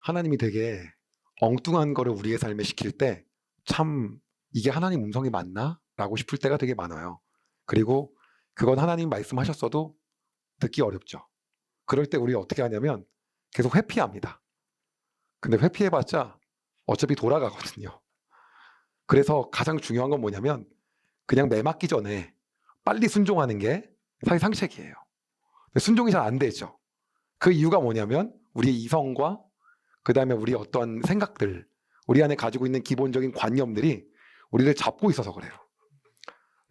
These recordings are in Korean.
하나님이 되게 엉뚱한 거를 우리의 삶에 시킬 때 참 이게 하나님 음성이 맞나? 라고 싶을 때가 되게 많아요. 그리고 그건 하나님 말씀하셨어도 듣기 어렵죠. 그럴 때 우리가 어떻게 하냐면 계속 회피합니다. 근데 회피해봤자 어차피 돌아가거든요. 그래서 가장 중요한 건 뭐냐면 그냥 매 맞기 전에 빨리 순종하는 게 사실 상책이에요. 근데 순종이 잘 안 되죠. 그 이유가 뭐냐면 우리의 이성과 그 다음에 우리의 어떤 생각들, 우리 안에 가지고 있는 기본적인 관념들이 우리를 잡고 있어서 그래요.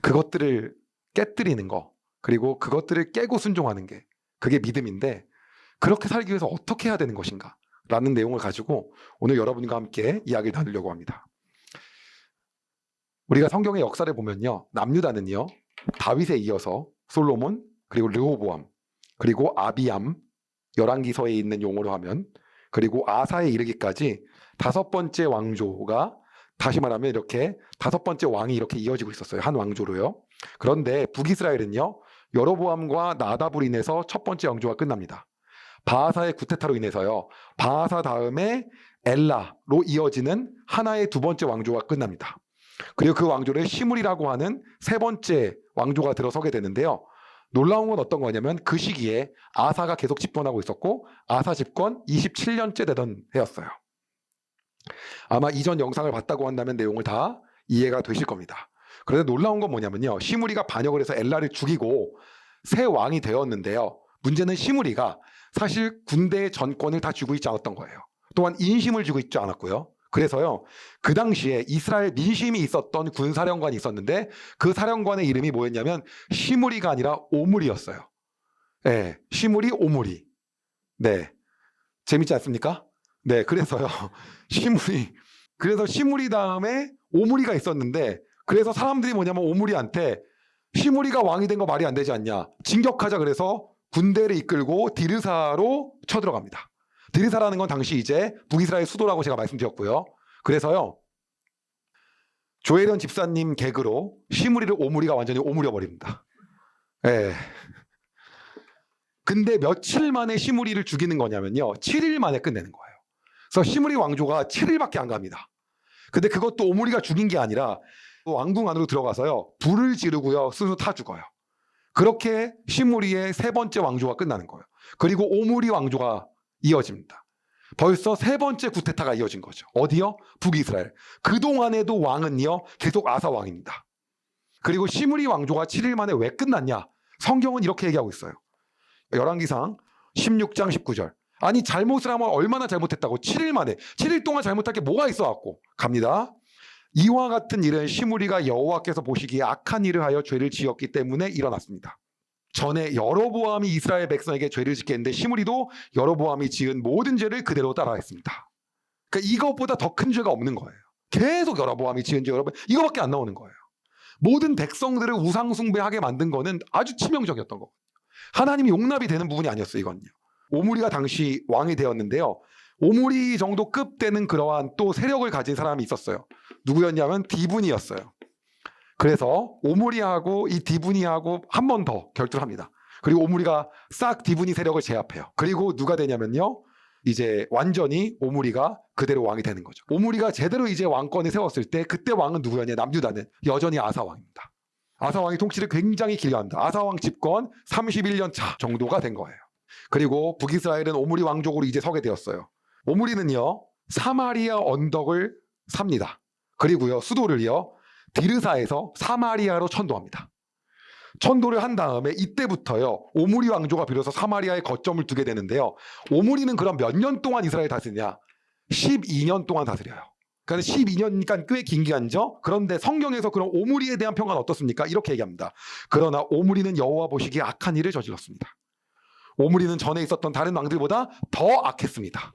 그것들을 깨뜨리는 거, 그리고 그것들을 깨고 순종하는 게 그게 믿음인데, 그렇게 살기 위해서 어떻게 해야 되는 것인가 라는 내용을 가지고 오늘 여러분과 함께 이야기를 나누려고 합니다. 우리가 성경의 역사를 보면요, 남유다는요 다윗에 이어서 솔로몬, 그리고 르호보암, 그리고 아비암, 열왕기서에 있는 용어로 하면, 그리고 아사에 이르기까지 5번째 왕조가, 다시 말하면 이렇게 5번째 왕이 이렇게 이어지고 있었어요. 한 왕조로요. 그런데 북이스라엘은요, 여로보암과 나답으로 인해서 첫 번째 왕조가 끝납니다. 바하사의 구테타로 인해서요, 바하사 다음에 엘라로 이어지는 하나의 두 번째 왕조가 끝납니다. 그리고 그 왕조를 시므리라고 하는 세 번째 왕조가 들어서게 되는데요. 놀라운 건 어떤 거냐면 그 시기에 아사가 계속 집권하고 있었고, 아사 집권 27년째 되던 해였어요. 아마 이전 영상을 봤다고 한다면 내용을 다 이해가 되실 겁니다. 그런데 놀라운 건 뭐냐면요, 시므리가 반역을 해서 엘라를 죽이고 새 왕이 되었는데요, 문제는 시므리가 사실 군대의 전권을 다 쥐고 있지 않았던 거예요. 또한 인심을 쥐고 있지 않았고요. 그래서요, 그 당시에 이스라엘 민심이 있었던 군사령관이 있었는데 그 사령관의 이름이 뭐였냐면 시므리가 아니라 오므리였어요. 네, 시므리, 오므리. 네, 재밌지 않습니까? 네, 그래서요, 시므리. 그래서 시므리 다음에 오므리가 있었는데, 그래서 사람들이 뭐냐면 오므리한테 시므리가 왕이 된 거 말이 안 되지 않냐, 진격하자. 그래서 군대를 이끌고 디르사로 쳐들어갑니다. 디르사라는 건 당시 이제 북이스라엘 수도라고 제가 말씀드렸고요. 그래서요, 조혜련 집사님 개그로 시므리를 오므리가 완전히 오므려 버립니다. 예. 근데 며칠 만에 시므리를 죽이는 거냐면요, 7일 만에 끝내는 거예요. 그래서 시므리 왕조가 7일밖에 안 갑니다. 근데 그것도 오므리가 죽인 게 아니라 왕궁 안으로 들어가서요, 불을 지르고요, 스스로 타 죽어요. 그렇게 시므리의 세 번째 왕조가 끝나는 거예요. 그리고 오므리 왕조가 이어집니다. 벌써 세 번째 구테타가 이어진 거죠. 어디요? 북이스라엘. 그동안에도 왕은요, 계속 아사 왕입니다. 그리고 시므리 왕조가 7일 만에 왜 끝났냐? 성경은 이렇게 얘기하고 있어요. 열왕기상 16장 19절. 아니, 잘못을 하면 얼마나 잘못했다고 7일 만에, 7일 동안 잘못할 게 뭐가 있어갖고. 갑니다. 이와 같은 일은 시므리가 여호와께서 보시기에 악한 일을 하여 죄를 지었기 때문에 일어났습니다. 전에 여로보암이 이스라엘 백성에게 죄를 짓게 했는데 시므리도 여로보암이 지은 모든 죄를 그대로 따라했습니다. 그러니까 이것보다 더 큰 죄가 없는 거예요. 계속 여로보암이 지은 죄, 이거밖에 안 나오는 거예요. 모든 백성들을 우상 숭배하게 만든 거는 아주 치명적이었던 거예요. 하나님이 용납이 되는 부분이 아니었어요, 이건요. 오므리가 당시 왕이 되었는데요, 오므리 정도 급 되는 그러한 또 세력을 가진 사람이 있었어요. 누구였냐면 디분이었어요. 그래서 오므리하고 이 디분이하고 한 번 더 결투를 합니다. 그리고 오므리가 싹 디분이 세력을 제압해요. 그리고 누가 되냐면요, 이제 완전히 오므리가 그대로 왕이 되는 거죠. 오므리가 제대로 이제 왕권을 세웠을 때 그때 왕은 누구였냐? 남유다는 여전히 아사 왕입니다. 아사 왕이 통치를 굉장히 길게 합니다. 아사 왕 집권 31년 차 정도가 된 거예요. 그리고 북이스라엘은 오므리 왕족으로 이제 서게 되었어요. 오므리는요, 사마리아 언덕을 삽니다. 그리고요, 수도를요, 디르사에서 사마리아로 천도합니다. 천도를 한 다음에 이때부터요, 오므리 왕조가 비로소 사마리아에 거점을 두게 되는데요, 오므리는 그럼 몇 년 동안 이스라엘 다스리냐? 12년 동안 다스려요. 그러니까 12년이니까 꽤 긴 기간이죠. 그런데 성경에서 그럼 오므리에 대한 평가는 어떻습니까? 이렇게 얘기합니다. 그러나 오므리는 여호와 보시기에 악한 일을 저질렀습니다. 오므리는 전에 있었던 다른 왕들보다 더 악했습니다.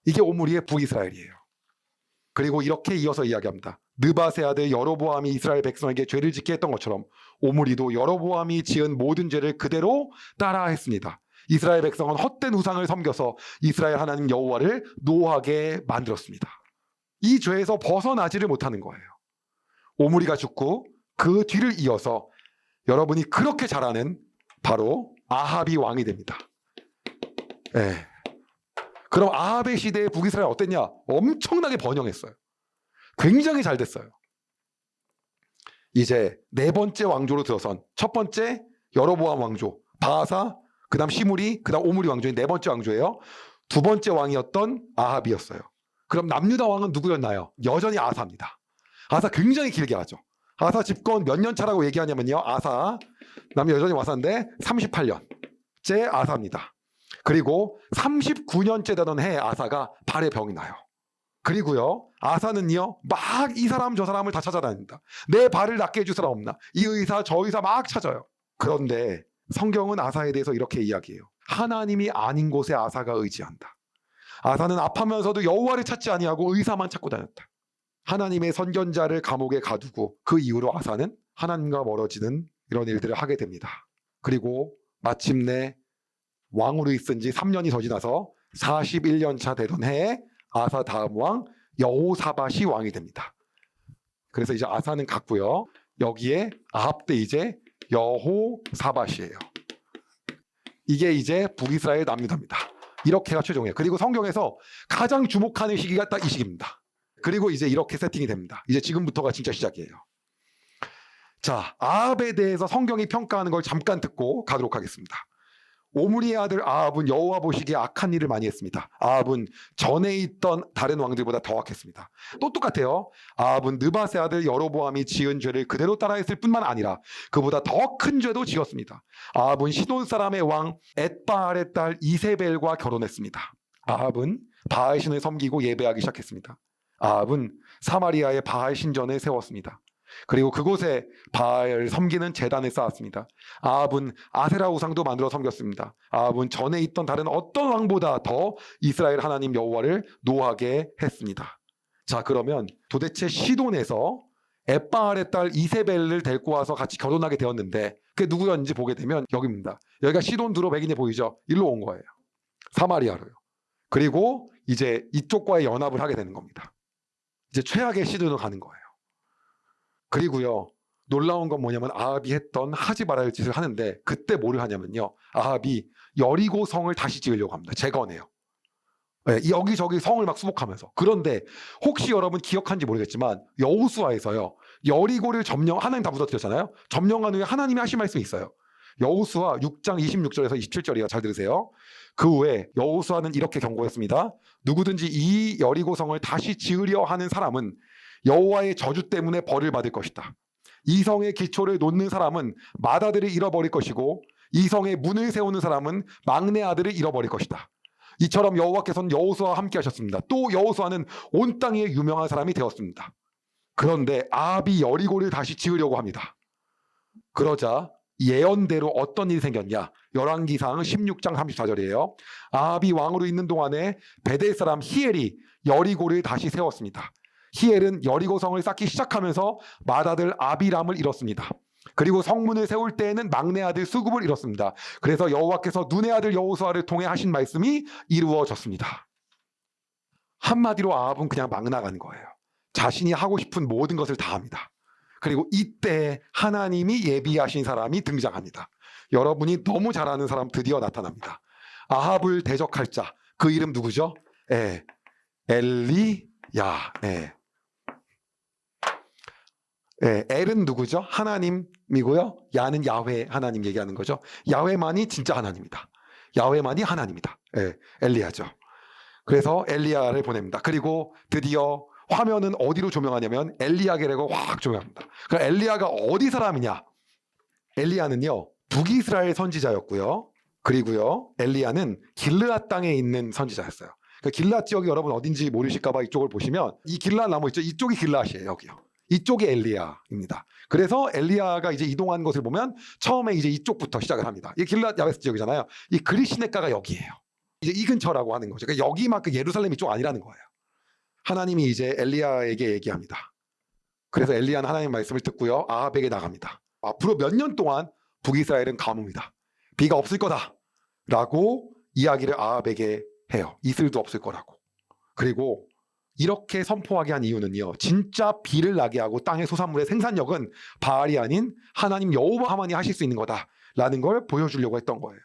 이게 오므리의 북이스라엘이에요. 그리고 이렇게 이어서 이야기합니다. 느밧의 아들 여로보암이 이스라엘 백성에게 죄를 짓게 했던 것처럼 오므리도 여로보암이 지은 모든 죄를 그대로 따라했습니다. 이스라엘 백성은 헛된 우상을 섬겨서 이스라엘 하나님 여호와를 노하게 만들었습니다. 이 죄에서 벗어나지를 못하는 거예요. 오므리가 죽고 그 뒤를 이어서 여러분이 그렇게 잘 아는 바로 아합이 왕이 됩니다. 네. 그럼 아합의 시대의 북이스라엘 어땠냐? 엄청나게 번영했어요. 굉장히 잘 됐어요. 이제 네 번째 왕조로 들어선 첫 번째 여로보암 왕조, 바하사, 그 다음 시므리, 그 다음 오므리 왕조인 네 번째 왕조예요. 두 번째 왕이었던 아합이었어요. 그럼 남유다 왕은 누구였나요? 여전히 아사입니다. 아사 굉장히 길게 하죠. 아사 집권 몇 년 차라고 얘기하냐면요. 아사, 남이 여전히 와사인데 38년째 아사입니다. 그리고 39년째 되던 해에 아사가 발에 병이 나요. 그리고요, 아사는요, 막 이 사람 저 사람을 다 찾아다닙니다. 내 발을 낫게 해줄 사람 없나? 이 의사 저 의사 막 찾아요. 그런데 성경은 아사에 대해서 이렇게 이야기해요. 하나님이 아닌 곳에 아사가 의지한다. 아사는 아파면서도 여호와를 찾지 아니하고 의사만 찾고 다녔다. 하나님의 선견자를 감옥에 가두고 그 이후로 아사는 하나님과 멀어지는 이런 일들을 하게 됩니다. 그리고 마침내 왕으로 있은 지 3년이 더 지나서 41년 차 되던 해에 아사 다음 왕 여호사밧이 왕이 됩니다. 그래서 이제 아사는 갔고요. 여기에 아합 때 이제 여호사밧이에요. 이게 이제 북이스라엘 남유다입니다. 이렇게가 최종이에요. 그리고 성경에서 가장 주목하는 시기가 딱 이 시기입니다. 그리고 이제 이렇게 세팅이 됩니다. 이제 지금부터가 진짜 시작이에요. 자, 아합에 대해서 성경이 평가하는 걸 잠깐 듣고 가도록 하겠습니다. 오므리의 아들 아합은 여호와 보시기에 악한 일을 많이 했습니다. 아합은 전에 있던 다른 왕들보다 더 악했습니다. 또 똑같아요. 아합은 느밧의 아들 여로보암이 지은 죄를 그대로 따라했을 뿐만 아니라 그보다 더 큰 죄도 지었습니다. 아합은 시돈 사람의 왕 엣바알의 딸 이세벨과 결혼했습니다. 아합은 바알 신을 섬기고 예배하기 시작했습니다. 아합은 사마리아에 바알 신전을 세웠습니다. 그리고 그곳에 바알을 섬기는 제단을 쌓았습니다. 아합은 아세라 우상도 만들어 섬겼습니다. 아합은 전에 있던 다른 어떤 왕보다 더 이스라엘 하나님 여호와를 노하게 했습니다. 자, 그러면 도대체 시돈에서 엣바알의 딸 이세벨을 데리고 와서 같이 결혼하게 되었는데 그게 누구였는지 보게 되면 여기입니다. 여기가 시돈 두로 백인이 보이죠? 일로 온 거예요. 사마리아로요. 그리고 이제 이쪽과의 연합을 하게 되는 겁니다. 이제 최악의 시돈으로 가는 거예요. 그리고요, 놀라운 건 뭐냐면 아합이 했던 하지 말아야 할 짓을 하는데 그때 뭐를 하냐면요, 아합이 여리고 성을 다시 지으려고 합니다. 재건해요. 네, 여기저기 성을 막 수복하면서. 그런데 혹시 여러분 기억한지 모르겠지만 여호수아에서요, 여리고를 하나님 다 무너뜨렸잖아요. 점령한 후에 하나님이 하신 말씀이 있어요. 여호수아 6장 26절에서 27절이에요. 잘 들으세요. 그 후에 여호수아는 이렇게 경고했습니다. 누구든지 이 여리고 성을 다시 지으려 하는 사람은 여호와의 저주 때문에 벌을 받을 것이다. 이 성의 기초를 놓는 사람은 맏아들을 잃어버릴 것이고 이 성의 문을 세우는 사람은 막내 아들을 잃어버릴 것이다. 이처럼 여호와께서는 여호수아와 함께 하셨습니다. 또 여호수아는 온 땅에 유명한 사람이 되었습니다. 그런데 아합이 여리고를 다시 지으려고 합니다. 그러자 예언대로 어떤 일이 생겼냐? 열왕기상 16장 34절이에요. 아합이 왕으로 있는 동안에 베델 사람 히엘이 여리고를 다시 세웠습니다. 히엘은 여리고성을 쌓기 시작하면서 맏아들 아비람을 잃었습니다. 그리고 성문을 세울 때에는 막내 아들 수굽을 잃었습니다. 그래서 여호와께서 눈의 아들 여호수아를 통해 하신 말씀이 이루어졌습니다. 한마디로 아합은 그냥 막 나간 거예요. 자신이 하고 싶은 모든 것을 다 합니다. 그리고 이때 하나님이 예비하신 사람이 등장합니다. 여러분이 너무 잘 아는 사람 드디어 나타납니다. 아합을 대적할 자, 그 이름 누구죠? 엘리야. 엘은 누구죠? 하나님이고요. 야는 야훼 하나님 얘기하는 거죠. 야훼만이 진짜 하나님이다. 야훼만이 하나님이다. 엘리야죠. 그래서 엘리야를 보냅니다. 그리고 드디어 화면은 어디로 조명하냐면 엘리야게라고 확 조명합니다. 그럼 엘리야가 어디 사람이냐? 엘리야는요, 북이스라엘 선지자였고요. 그리고요, 엘리야는 길르앗 땅에 있는 선지자였어요. 그 길르앗 지역이 여러분 어딘지 모르실까봐 이쪽을 보시면 이 길르앗 나무 있죠? 이쪽이 길르앗이에요. 여기요. 이쪽이 엘리야입니다. 그래서 엘리야가 이제 이동한 것을 보면 처음에 이제 이쪽부터 시작을 합니다. 이 길르앗 야베스 지역이잖아요. 이 그리시네가가 여기예요. 이제 이 근처라고 하는 거죠. 그러니까 여기만큼 예루살렘 이쪽 아니라는 거예요. 하나님이 이제 엘리야에게 얘기합니다. 그래서 엘리야는 하나님의 말씀을 듣고요, 아합에게 나갑니다. 앞으로 몇 년 동안 북이스라엘은 가뭄이다. 비가 없을 거다라고 이야기를 아합에게 해요. 이슬도 없을 거라고. 그리고 이렇게 선포하게 한 이유는요, 진짜 비를 나게 하고 땅의 소산물의 생산력은 바알이 아닌 하나님 여호와만이 하실 수 있는 거다라는 걸 보여주려고 했던 거예요.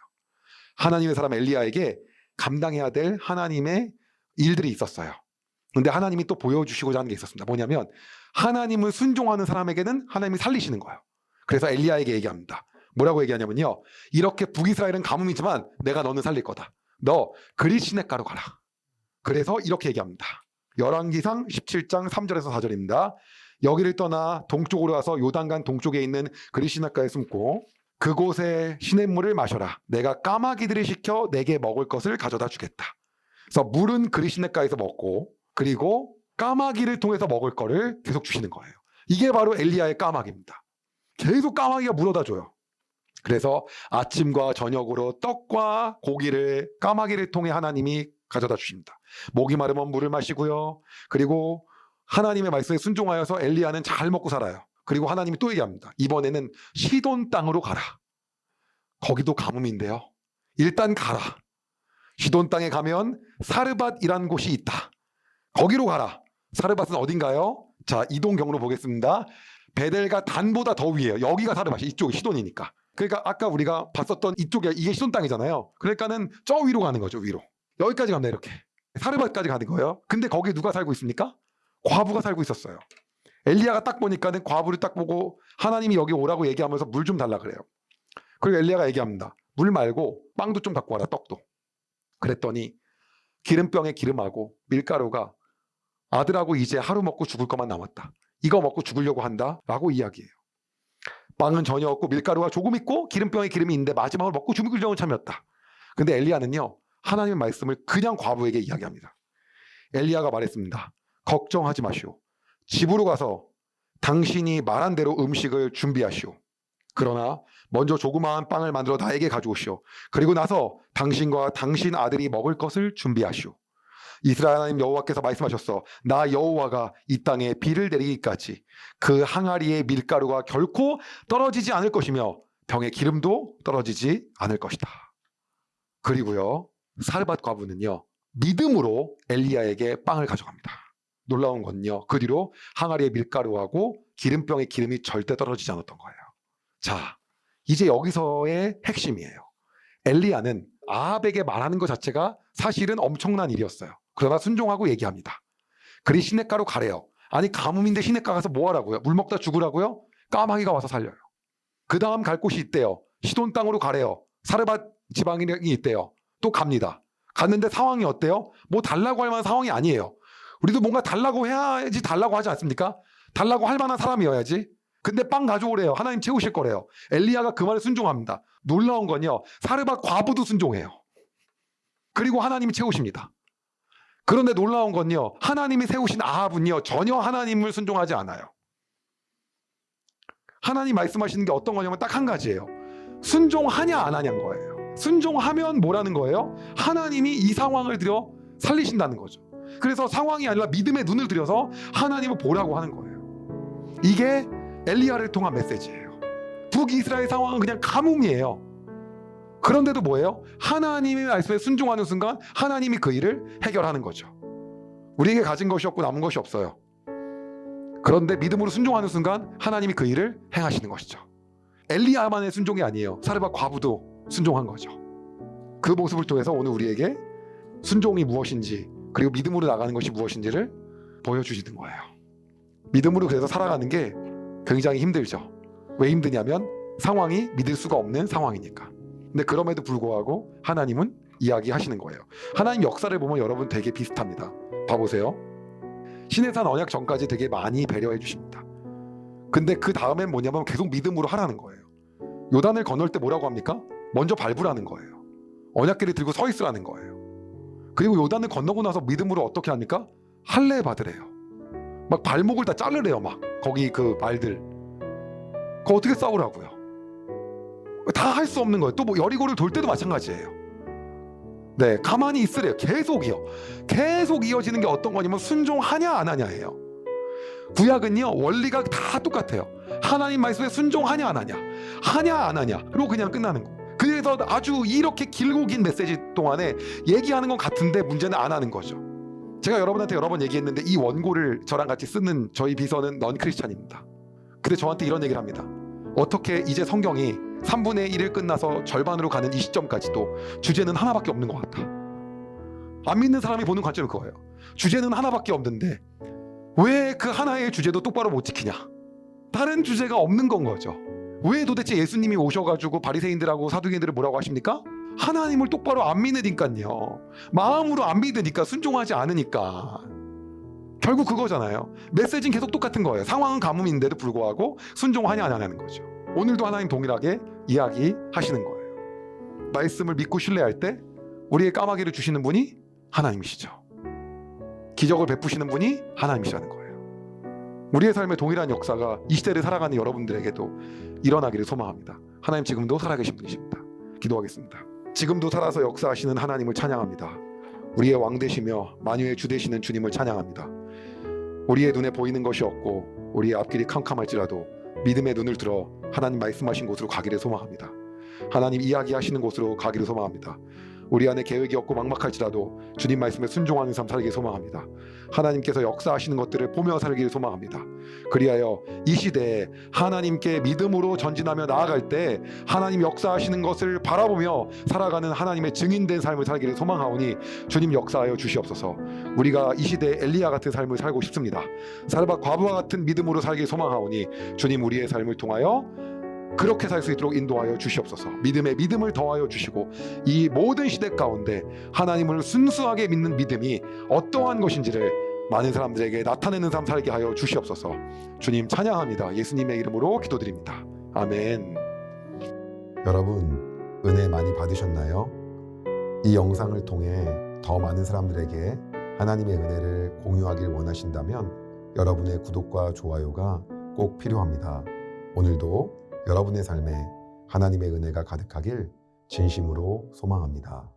하나님의 사람 엘리야에게 감당해야 될 하나님의 일들이 있었어요. 근데 하나님이 또 보여주시고자 하는 게 있었습니다. 뭐냐면 하나님을 순종하는 사람에게는 하나님이 살리시는 거예요. 그래서 엘리야에게 얘기합니다. 뭐라고 얘기하냐면요. 이렇게 북이스라엘은 가뭄이지만 내가 너는 살릴 거다. 너 그릿 시냇가로 가라. 그래서 이렇게 얘기합니다. 열왕기상 17장 3절에서 4절입니다. 여기를 떠나 동쪽으로 가서 요단강 동쪽에 있는 그릿 시냇가에 숨고 그곳에 시냇물을 마셔라. 내가 까마귀들을 시켜 내게 먹을 것을 가져다 주겠다. 그래서 물은 그릿 시냇가에서 먹고 그리고 까마귀를 통해서 먹을 거를 계속 주시는 거예요. 이게 바로 엘리야의 까마귀입니다. 계속 까마귀가 물어다 줘요. 그래서 아침과 저녁으로 떡과 고기를 까마귀를 통해 하나님이 가져다 주십니다. 목이 마르면 물을 마시고요. 그리고 하나님의 말씀에 순종하여서 엘리야는 잘 먹고 살아요. 그리고 하나님이 또 얘기합니다. 이번에는 시돈 땅으로 가라. 거기도 가뭄인데요. 일단 가라. 시돈 땅에 가면 사르밧이라는 곳이 있다. 거기로 가라. 사르밧은 어딘가요? 자, 이동 경로 보겠습니다. 베델과 단보다 더 위에요. 여기가 사르밧이, 이쪽이 시돈이니까. 그러니까 아까 우리가 봤었던 이쪽에 이게 시돈 땅이잖아요. 그러니까는 저 위로 가는 거죠. 위로. 여기까지 갑니다. 이렇게. 사르밧까지 가는 거예요. 근데 거기에 누가 살고 있습니까? 과부가 살고 있었어요. 엘리야가 딱 보니까는 과부를 딱 보고 하나님이 여기 오라고 얘기하면서 물 좀 달라 그래요. 그리고 엘리야가 얘기합니다. 물 말고 빵도 좀 갖고 와라. 떡도. 그랬더니 기름병에 기름하고 밀가루가 아들하고 이제 하루 먹고 죽을 것만 남았다. 이거 먹고 죽으려고 한다라고 이야기해요. 빵은 전혀 없고 밀가루가 조금 있고 기름병에 기름이 있는데 마지막으로 먹고 죽으려는 참이었다. 근데 엘리야는요. 하나님의 말씀을 그냥 과부에게 이야기합니다. 엘리야가 말했습니다. 걱정하지 마시오. 집으로 가서 당신이 말한 대로 음식을 준비하시오. 그러나 먼저 조그마한 빵을 만들어 나에게 가져오시오. 그리고 나서 당신과 당신 아들이 먹을 것을 준비하시오. 이스라엘 하나님 여호와께서 말씀하셨어. 나 여호와가 이 땅에 비를 내리기까지 그 항아리의 밀가루가 결코 떨어지지 않을 것이며 병에 기름도 떨어지지 않을 것이다. 그리고요. 사르밧 과부는요. 믿음으로 엘리야에게 빵을 가져갑니다. 놀라운 건요. 그 뒤로 항아리의 밀가루하고 기름병의 기름이 절대 떨어지지 않았던 거예요. 자, 이제 여기서의 핵심이에요. 엘리야는 아합에게 말하는 것 자체가 사실은 엄청난 일이었어요. 그러나 순종하고 얘기합니다. 그리 시냇가로 가래요. 아니 가뭄인데 시냇가 가서 뭐 하라고요? 물 먹다 죽으라고요? 까마귀가 와서 살려요. 그 다음 갈 곳이 있대요. 시돈 땅으로 가래요. 사르밧 지방이 있대요. 또 갑니다. 갔는데 상황이 어때요? 뭐 달라고 할 만한 상황이 아니에요. 우리도 뭔가 달라고 해야지 달라고 하지 않습니까? 달라고 할 만한 사람이어야지. 근데 빵 가져오래요. 하나님 채우실 거래요. 엘리야가 그 말에 순종합니다. 놀라운 건요. 사르밧 과부도 순종해요. 그리고 하나님이 채우십니다. 그런데 놀라운 건요. 하나님이 세우신 아합은요. 전혀 하나님을 순종하지 않아요. 하나님 말씀하시는 게 어떤 거냐면 딱 한 가지예요. 순종하냐 안 하냐는 거예요. 순종하면 뭐라는 거예요? 하나님이 이 상황을 들여 살리신다는 거죠. 그래서 상황이 아니라 믿음의 눈을 들여서 하나님을 보라고 하는 거예요. 이게 엘리야를 통한 메시지예요. 북이스라엘 상황은 그냥 가뭄이에요. 그런데도 뭐예요? 하나님의 말씀에 순종하는 순간 하나님이 그 일을 해결하는 거죠. 우리에게 가진 것이 없고 남은 것이 없어요. 그런데 믿음으로 순종하는 순간 하나님이 그 일을 행하시는 것이죠. 엘리야만의 순종이 아니에요. 사르밧 과부도 순종한 거죠. 그 모습을 통해서 오늘 우리에게 순종이 무엇인지 그리고 믿음으로 나가는 것이 무엇인지를 보여주시는 거예요. 믿음으로 그래서 살아가는 게 굉장히 힘들죠. 왜 힘드냐면 상황이 믿을 수가 없는 상황이니까. 근데 그럼에도 불구하고 하나님은 이야기하시는 거예요. 하나님 역사를 보면 여러분 되게 비슷합니다. 봐보세요. 시내산 언약 전까지 되게 많이 배려해 주십니다. 근데 그 다음엔 뭐냐면 계속 믿음으로 하라는 거예요. 요단을 건널 때 뭐라고 합니까? 먼저 밟으라는 거예요. 언약궤를 들고 서 있으라는 거예요. 그리고 요단을 건너고 나서 믿음으로 어떻게 합니까? 할례 받으래요. 막 발목을 다 자르래요. 막 거기 그 말들. 그거 어떻게 싸우라고요? 다 할 수 없는 거예요. 또 뭐 여리고를 돌 때도 마찬가지예요. 네, 가만히 있으래요. 계속이요. 계속 이어지는 게 어떤 거냐면 순종하냐 안 하냐예요. 구약은요 원리가 다 똑같아요. 하나님 말씀에 순종하냐 안 하냐, 하냐 안 하냐로 그냥 끝나는 거. 그래서 아주 이렇게 길고 긴 메시지 동안에 얘기하는 건 같은데 문제는 안 하는 거죠. 제가 여러분한테 여러 번 얘기했는데 이 원고를 저랑 같이 쓰는 저희 비서는 넌 크리스찬입니다. 근데 저한테 이런 얘기를 합니다. 어떻게 이제 성경이 3분의 1을 끝나서 절반으로 가는 이 시점까지도 주제는 하나밖에 없는 것 같다. 안 믿는 사람이 보는 관점은 그거예요. 주제는 하나밖에 없는데 왜 그 하나의 주제도 똑바로 못 지키냐? 다른 주제가 없는 건 거죠. 왜 도대체 예수님이 오셔가지고 바리새인들하고 사두개인들을 뭐라고 하십니까? 하나님을 똑바로 안 믿으니까요. 마음으로 안 믿으니까, 순종하지 않으니까. 결국 그거잖아요. 메시지는 계속 똑같은 거예요. 상황은 가뭄인데도 불구하고 순종하냐 안 하냐는 거죠. 오늘도 하나님 동일하게 이야기하시는 거예요. 말씀을 믿고 신뢰할 때 우리의 까마귀를 주시는 분이 하나님이시죠. 기적을 베푸시는 분이 하나님이시라는 거예요. 우리의 삶의 동일한 역사가 이 시대를 살아가는 여러분들에게도 일어나기를 소망합니다. 하나님 지금도 살아계신 분이십니다. 기도하겠습니다. 지금도 살아서 역사하시는 하나님을 찬양합니다. 우리의 왕 되시며 만유의 주 되시는 주님을 찬양합니다. 우리의 눈에 보이는 것이 없고 우리의 앞길이 캄캄할지라도 믿음의 눈을 들어 하나님 말씀하신 곳으로 가기를 소망합니다. 하나님 이야기하시는 곳으로 가기를 소망합니다. 우리 안에 계획이 없고 막막할지라도 주님 말씀에 순종하는 삶 살기를 소망합니다. 하나님께서 역사하시는 것들을 보며 살기를 소망합니다. 그리하여 이 시대에 하나님께 믿음으로 전진하며 나아갈 때 하나님 역사하시는 것을 바라보며 살아가는 하나님의 증인된 삶을 살기를 소망하오니 주님 역사하여 주시옵소서. 우리가 이 시대에 엘리야 같은 삶을 살고 싶습니다. 사르밧 과부와 같은 믿음으로 살기를 소망하오니 주님 우리의 삶을 통하여 그렇게 살 수 있도록 인도하여 주시옵소서. 믿음에 믿음을 더하여 주시고 이 모든 시대 가운데 하나님을 순수하게 믿는 믿음이 어떠한 것인지를 많은 사람들에게 나타내는 삶 살게 하여 주시옵소서. 주님 찬양합니다. 예수님의 이름으로 기도드립니다. 아멘. 여러분 은혜 많이 받으셨나요? 이 영상을 통해 더 많은 사람들에게 하나님의 은혜를 공유하길 원하신다면 여러분의 구독과 좋아요가 꼭 필요합니다. 오늘도 여러분의 삶에 하나님의 은혜가 가득하길 진심으로 소망합니다.